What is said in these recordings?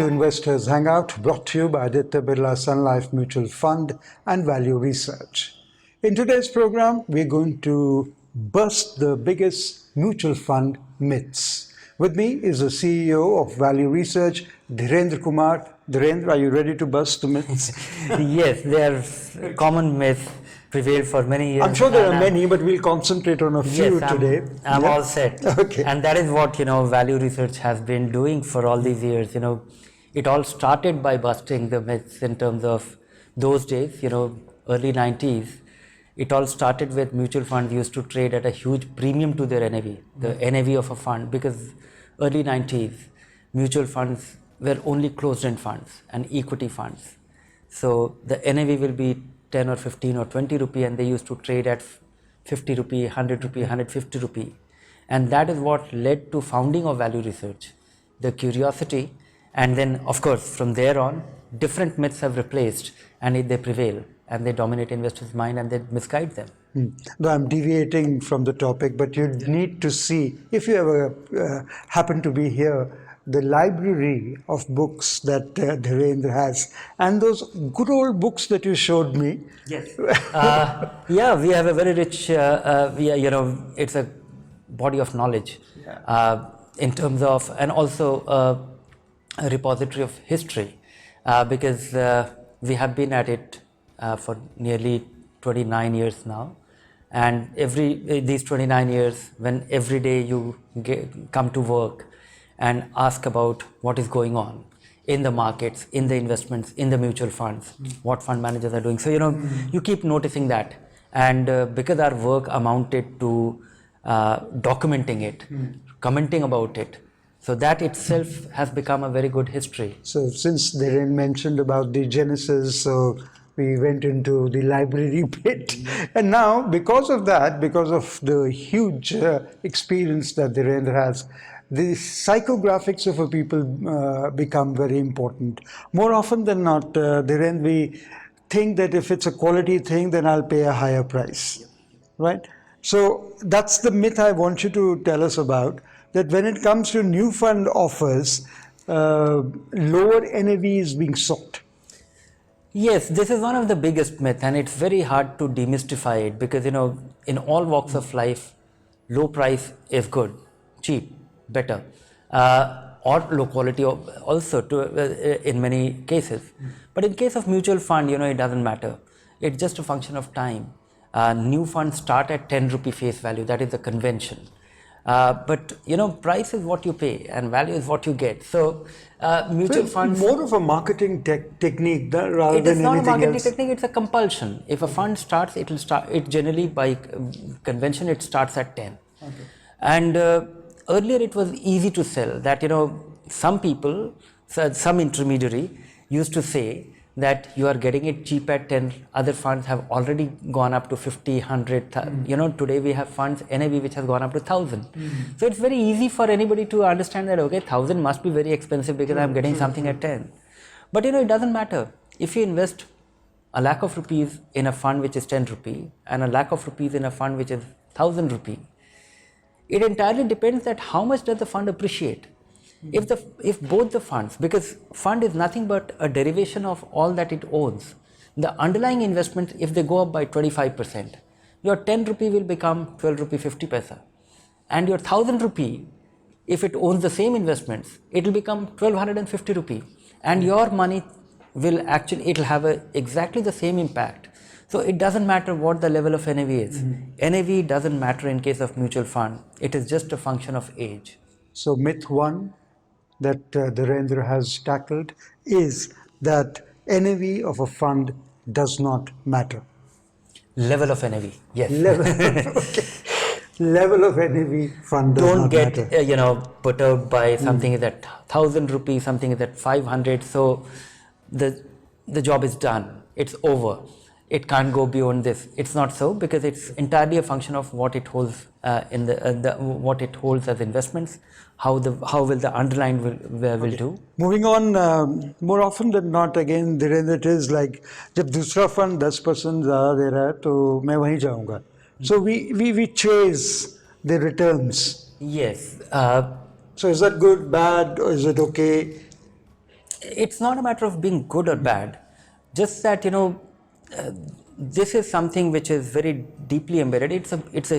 to Investors Hangout, brought to you by Aditya Birla Sun Life Mutual Fund and Value Research. In today's program, we're going to bust the biggest mutual fund myths. With me is the CEO of Value Research, Dhirendra Kumar. Dhirendra, are you ready to bust the myths? Yes, there are common myths prevailed for many years. I'm sure there are many, but we'll concentrate on a few today. I'm all set. Okay. And that is what, Value Research has been doing for all these years. It all started by busting the myths in terms of those days, early 90s. It all started with mutual funds used to trade at a huge premium to their NAV, the NAV of a fund, because early 90s, mutual funds were only closed-end funds and equity funds. So the NAV will be 10 or 15 or 20 rupee, and they used to trade at 50 rupee, 100 rupee, 150 rupee. And that is what led to founding of Value Research, the curiosity. And then, of course, from there on, different myths have replaced, and they prevail, and they dominate investors' mind, and they misguide them. No, I'm deviating from the topic, but you need to see, if you ever happen to be here, the library of books that Dhirendra has, and those good old books that you showed me. Yes. Yeah, we have a very rich, it's a body of knowledge in terms of, and also a repository of history, because we have been at it for nearly 29 years now. And these 29 years, when every day you come to work and ask about what is going on in the markets, in the investments, in the mutual funds, what fund managers are doing. So, you keep noticing that. And because our work amounted to documenting it, commenting about it, so that itself has become a very good history. So since Dhiren mentioned about the genesis, so we went into the library bit. And now, because of that, because of the huge experience that Dhirendra has, the psychographics of a people become very important. More often than not, Dhirendra, we think that if it's a quality thing, then I'll pay a higher price, right? So that's the myth I want you to tell us about, that when it comes to new fund offers, lower NAV is being sought. Yes, this is one of the biggest myths, and it's very hard to demystify it because, in all walks of life, low price is good, cheap, better, or low quality also in many cases. But in case of mutual fund, it doesn't matter. It's just a function of time. New funds start at 10 rupee face value, that is the convention. But price is what you pay and value is what you get. So mutual funds, more of a marketing technique rather than anything else. It is not a marketing technique; it's a compulsion. If a fund starts, it will start. It generally by convention it starts at 10. Okay. And earlier it was easy to sell. That some people, some intermediary used to say that you are getting it cheap at 10, other funds have already gone up to 50, 100, today we have funds NAV which has gone up to 1,000. So it's very easy for anybody to understand that, okay, 1,000 must be very expensive because I'm getting something at 10. But it doesn't matter. If you invest a lakh of rupees in a fund which is 10 rupee and a lakh of rupees in a fund which is 1,000 rupee, it entirely depends that how much does the fund appreciate. If both the funds, because fund is nothing but a derivation of all that it owns, the underlying investment, if they go up by 25%, your 10 rupee will become 12 rupee 50 paisa, and your 1,000 rupee, if it owns the same investments, it will become 1,250 rupee, and your money will it will have exactly the same impact. So it doesn't matter what the level of NAV is. NAV doesn't matter in case of mutual fund. It is just a function of age. So myth one that Dhirendra has tackled is that NAV of a fund does not matter. Level of NAV, yes. Level of NAV fund does not matter. Don't get put out by something is at 1,000 rupees, something is at 500. So the job is done. It's over. It can't go beyond this. It's not so, because it's entirely a function of what it holds what it holds as investments. How will the underlying will do. Moving on, more often than not, again, Dhirendra, it is like, जब दूसरा fund 10% ज़्यादा दे रहा है, तो मैं वहीं जाऊँगा. So we chase the returns. Yes. So is that good, bad, or is it okay? It's not a matter of being good or bad, just that this is something which is very deeply embedded. It's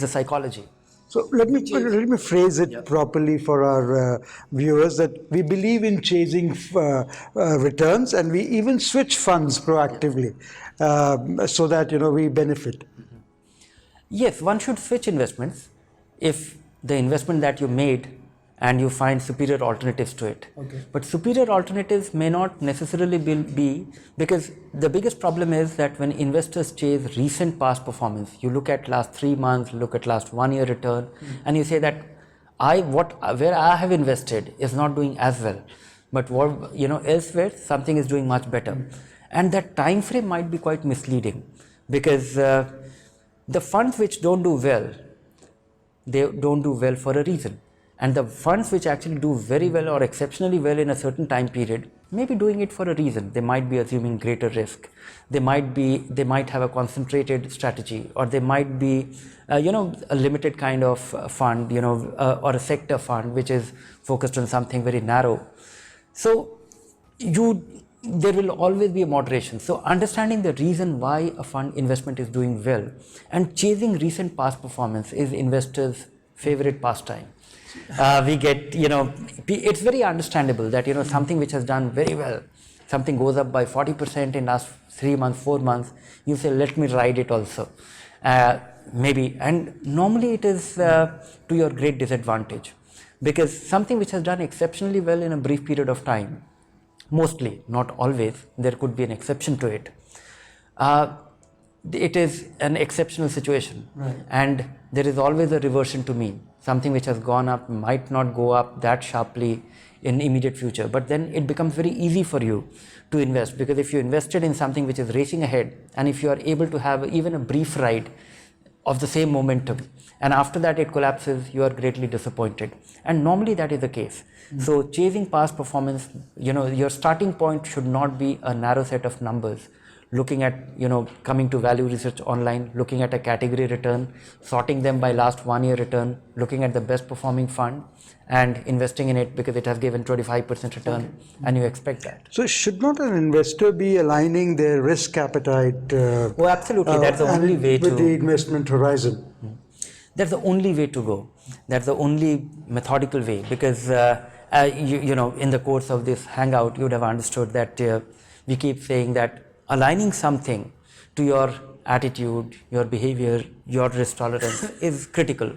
a psychology. So let me phrase it properly for our viewers, that we believe in chasing returns, and we even switch funds proactively so that we benefit. Yes, one should switch investments if the investment that you made and you find superior alternatives to it. Okay. But superior alternatives may not necessarily be, because the biggest problem is that when investors chase recent past performance, you look at last 3 months, look at last 1 year return, and you say that where I have invested is not doing as well, but elsewhere something is doing much better, and that time frame might be quite misleading, because the funds which don't do well, they don't do well for a reason. And the funds which actually do very well or exceptionally well in a certain time period may be doing it for a reason. They might be assuming greater risk. They might have a concentrated strategy, or they might be, a limited kind of fund, or a sector fund which is focused on something very narrow. So there will always be a moderation. So understanding the reason why a fund investment is doing well and chasing recent past performance is investors' favorite pastime. We get, it's very understandable that, something which has done very well, something goes up by 40% in last 3 months, 4 months, you say, let me ride it also. Maybe, and normally it is to your great disadvantage, because something which has done exceptionally well in a brief period of time, mostly, not always, there could be an exception to it. It is an exceptional situation, right. And there is always a reversion to mean. Something which has gone up might not go up that sharply in immediate future, but then it becomes very easy for you to invest, because if you invested in something which is racing ahead, and if you are able to have even a brief ride of the same momentum, and after that it collapses, you are greatly disappointed, and normally that is the case. So chasing past performance, your starting point should not be a narrow set of numbers, looking at, coming to value research online, looking at a category return, sorting them by last 1 year return, looking at the best performing fund and investing in it because it has given 25% return, and you expect that. So should not an investor be aligning their risk appetite Oh, absolutely. That's the only way with to... the investment horizon? That's the only way to go. That's the only methodical way, because in the course of this hangout, you would have understood that we keep saying that aligning something to your attitude, your behavior, your risk tolerance is critical,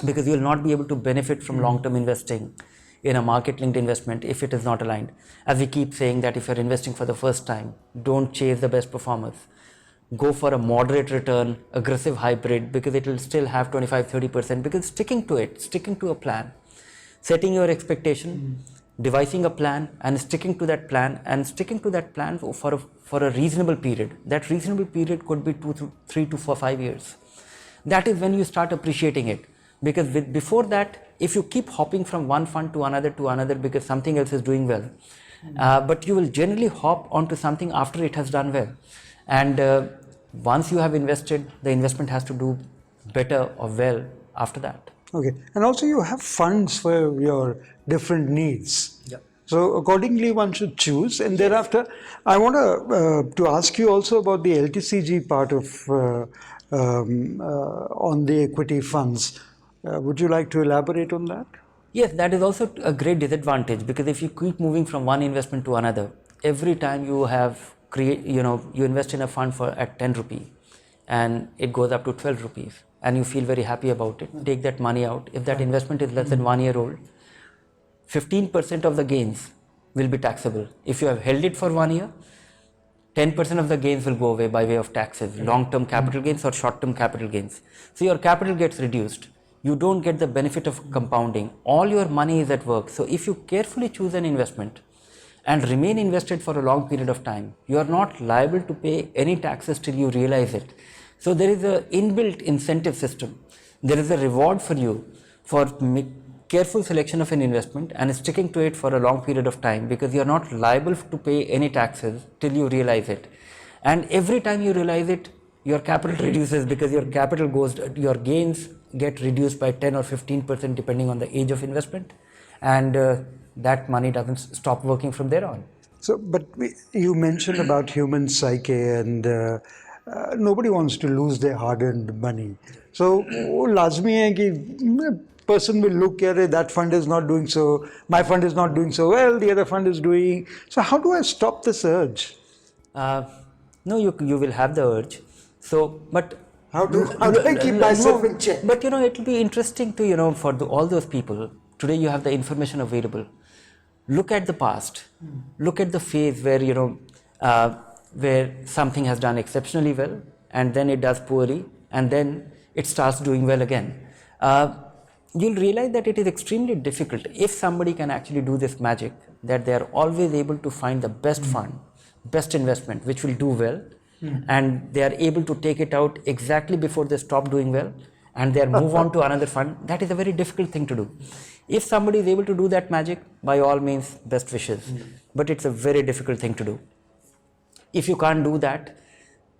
because you will not be able to benefit from long-term investing in a market-linked investment if it is not aligned. As we keep saying that if you're investing for the first time, don't chase the best performers. Go for a moderate return, aggressive hybrid, because it will still have 25-30%, because sticking to a plan, setting your expectation, devising a plan and sticking to that plan for a reasonable period. That reasonable period could be 3 to 5 years. That is when you start appreciating it, because before that, if you keep hopping from one fund to another because something else is doing well, but you will generally hop onto something after it has done well, and once you have invested, the investment has to do better or well after that. Okay, and also you have funds for your different needs. Yeah. So accordingly, one should choose. And thereafter, I want to ask you also about the LTCG part of on the equity funds. Would you like to elaborate on that? Yes, that is also a great disadvantage, because if you keep moving from one investment to another, every time you you invest in a fund at 10 rupee and it goes up to 12 rupees and you feel very happy about it, take that money out. If that investment is less than 1 year old, 15% of the gains will be taxable. If you have held it for 1 year, 10% of the gains will go away by way of taxes, long-term capital gains or short-term capital gains. So your capital gets reduced. You don't get the benefit of compounding. All your money is at work. So if you carefully choose an investment and remain invested for a long period of time, you are not liable to pay any taxes till you realize it. So there is an inbuilt incentive system. There is a reward for you for careful selection of an investment and sticking to it for a long period of time, because you are not liable to pay any taxes till you realize it. And every time you realize it, your capital reduces, because your gains get reduced by 10 or 15% depending on the age of investment, and that money doesn't stop working from there on. So, but you mentioned about human psyche, and nobody wants to lose their hard-earned money. So, वो लाज़मी है कि person will look at it, that fund is not doing so, my fund is not doing so well, the other fund is doing. So, how do I stop this urge? No, you will have the urge. So, but How do I keep myself in check? But it will be interesting to for all those people. Today you have the information available. Look at the past. Look at the phase where where something has done exceptionally well, and then it does poorly, and then it starts doing well again. You'll realize that it is extremely difficult if somebody can actually do this magic, that they are always able to find the best fund, best investment which will do well, and they are able to take it out exactly before they stop doing well, and they move on to another fund. That is a very difficult thing to do. If somebody is able to do that magic, by all means, best wishes. But it's a very difficult thing to do. If you can't do that,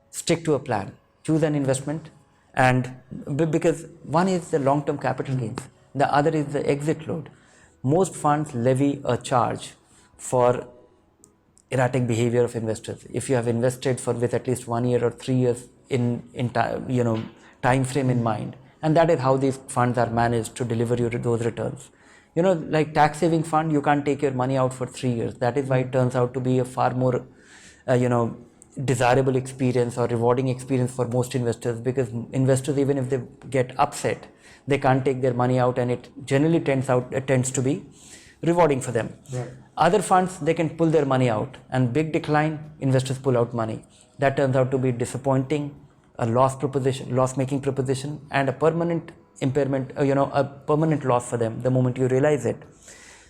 stick to a plan. Choose an investment, and because one is the long-term capital gains, the other is the exit load. Most funds levy a charge for erratic behavior of investors. If you have invested with at least 1 year or 3 years in time frame in mind, and that is how these funds are managed to deliver you those returns. Like tax saving fund, you can't take your money out for 3 years. That is why it turns out to be a far more desirable experience or rewarding experience for most investors, because investors, even if they get upset, they can't take their money out, and it generally tends to be rewarding for them. Right. Other funds, they can pull their money out, and big decline, investors pull out money. That turns out to be disappointing, a loss-making proposition, and a permanent impairment, a permanent loss for them the moment you realize it.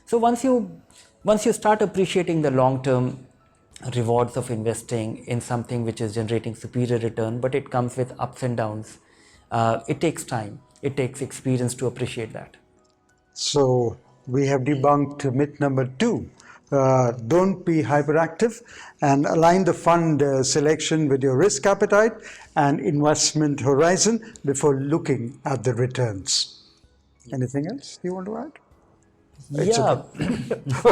So once you start appreciating the long-term rewards of investing in something which is generating superior return, but it comes with ups and downs, it takes time, it takes experience to appreciate that. So, we have debunked myth number 2. Don't be hyperactive, and align the fund selection with your risk appetite and investment horizon before looking at the returns. Anything else you want to add? It's Yeah,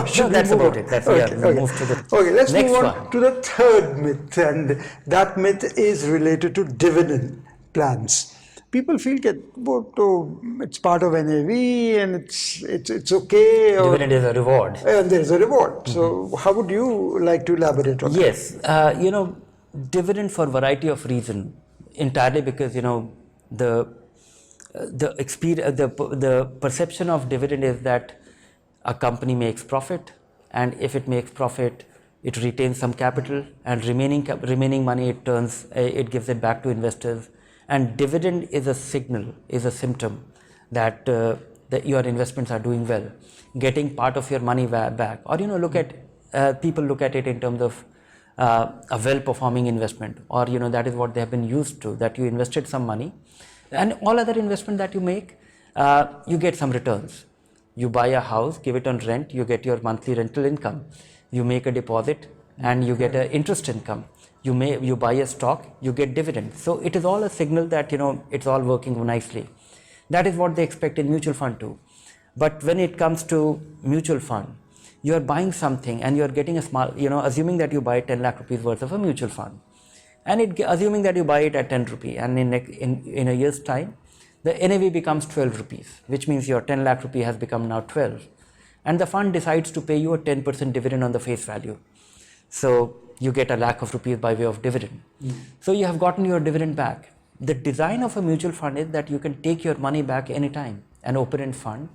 Should no, we that's move about on? it. That's, Okay, we'll okay. move to the Okay, let's next move on one. to the third myth, and that myth is related to dividend plans. People feel that it's part of NAV and it's okay. Dividend is a reward. And there is a reward. So, how would you like to elaborate on that? Yes, dividend for variety of reason, entirely because the experience, the perception of dividend is that a company makes profit, and if it makes profit, it retains some capital, and remaining money it gives it back to investors. And dividend is a signal, is a symptom that your investments are doing well, getting part of your money back. Or people look at it in terms of a well-performing investment, or that is what they have been used to, that you invested some money, and all other investment that you make, you get some returns. You buy a house, give it on rent, you get your monthly rental income. You make a deposit and you get an interest income. You buy a stock, you get dividends. So it is all a signal that it's all working nicely. That is what they expect in mutual fund too. But when it comes to mutual fund, you are buying something and you are getting a small, assuming that you buy 10 lakh rupees worth of a mutual fund, and assuming that you buy it at 10 rupee, and in a year's time, the NAV becomes 12 rupees, which means your 10 lakh rupee has become now 12. And the fund decides to pay you a 10% dividend on the face value. So you get a lakh of rupees by way of dividend. So you have gotten your dividend back. The design of a mutual fund is that you can take your money back anytime. An open-end fund,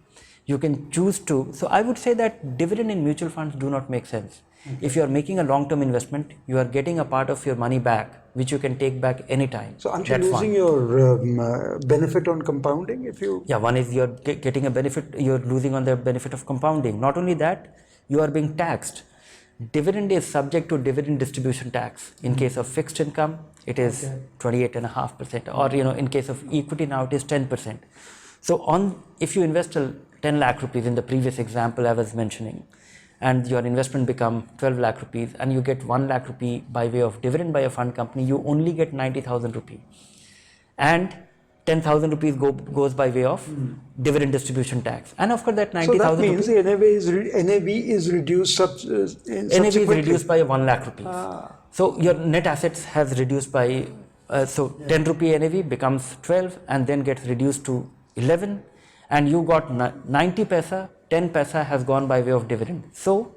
you can choose to. So I would say that dividend in mutual funds do not make sense. If you are making a long-term investment, you are getting a part of your money back, which you can take back anytime. So, aren't you losing your benefit on compounding if you? Yeah, one is you're getting a benefit, you're losing on the benefit of compounding. Not only that, you are being taxed. Dividend is subject to dividend distribution tax. In case of fixed income, it is 28.5%, or in case of equity now it is 10%. So if you invest 10 lakh rupees in the previous example I was mentioning, and your investment become 12 lakh rupees, and you get 1 lakh rupee by way of dividend by a fund company, you only get 90,000 rupee. And 10,000 rupees goes by way of dividend distribution tax. And of course that So 90,000 that means rupees, the NAV is reduced NAV is subsequently. reduced by 1 lakh rupees. So your net assets has reduced by, 10 rupee NAV becomes 12 and then gets reduced to 11, and you got 90 paisa, 10 paisa has gone by way of dividend. So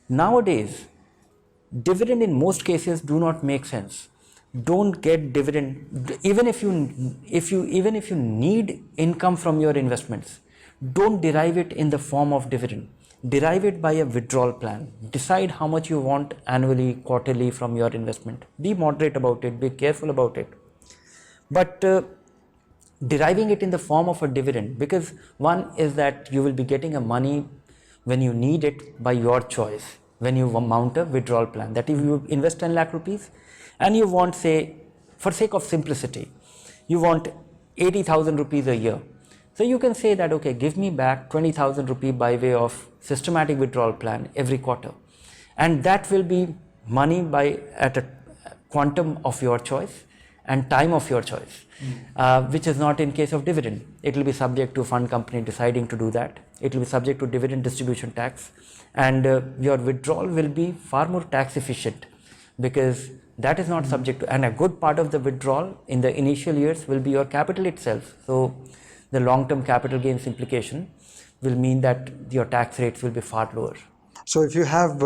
nowadays, dividend in most cases do not make sense. Don't get dividend even if you need income from your investments. Don't derive it in the form of dividend. Derive it by a withdrawal plan. Decide how much you want annually, quarterly from your investment. Be moderate about it. Be careful about it. But deriving it in the form of a dividend, because one is that you will be getting a money when you need it by your choice. When you mount a withdrawal plan, that if you invest 10 lakh rupees and you want, say, for sake of simplicity, you want 80,000 rupees a year. So you can say that, okay, give me back 20,000 rupees by way of systematic withdrawal plan every quarter. And that will be money at a quantum of your choice and time of your choice, which is not in case of dividend. It will be subject to fund company deciding to do that. It will be subject to dividend distribution tax, and your withdrawal will be far more tax efficient, because that is not subject to, and a good part of the withdrawal in the initial years will be your capital itself. So the long-term capital gains implication will mean that your tax rates will be far lower. So if you have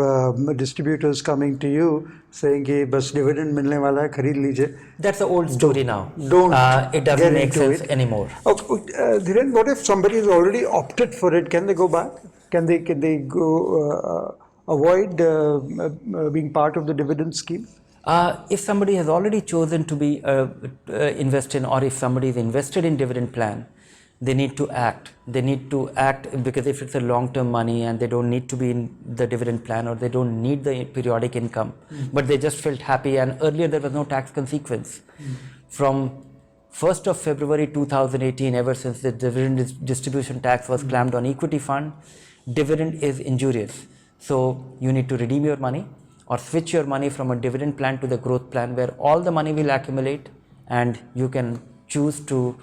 distributors coming to you saying कि बस dividend मिलने वाला है खरीद लीजिए, that's the old story now. Don't it doesn't get make into sense it anymore. Dhiren, what if somebody has already opted for it? Can they go back? Can they go avoid being part of the dividend scheme? If somebody has already chosen to be invest in, or if somebody is invested in dividend plan, they need to act. They need to act, because if it's a long-term money and they don't need to be in the dividend plan, or they don't need the periodic income, but they just felt happy, and earlier there was no tax consequence. From 1st of February 2018, ever since the dividend distribution tax was clamped on equity fund, dividend is injurious. So you need to redeem your money or switch your money from a dividend plan to the growth plan, where all the money will accumulate and you can choose to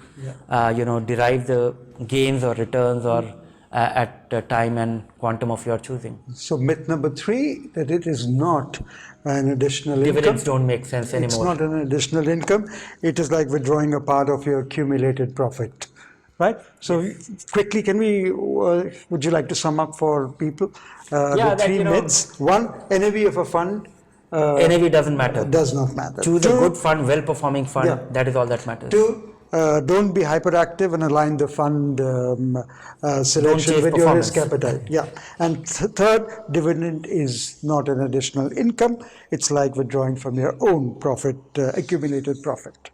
derive the gains or returns or at the time and quantum of your choosing. So myth number 3, that it is not an additional Dividends income. don't make sense anymore. It's not an additional income. It is like withdrawing a part of your accumulated profit, right? So quickly, can we? Would you like to sum up for people the 3 myths? 1, NAV of a fund. NAV doesn't matter. Does not matter. Choose 2, a good fund, well-performing fund. Yeah. That is all that matters. 2, don't be hyperactive and align the fund selection with your risk appetite. Yeah. And third, dividend is not an additional income. It's like withdrawing from your own profit, accumulated profit.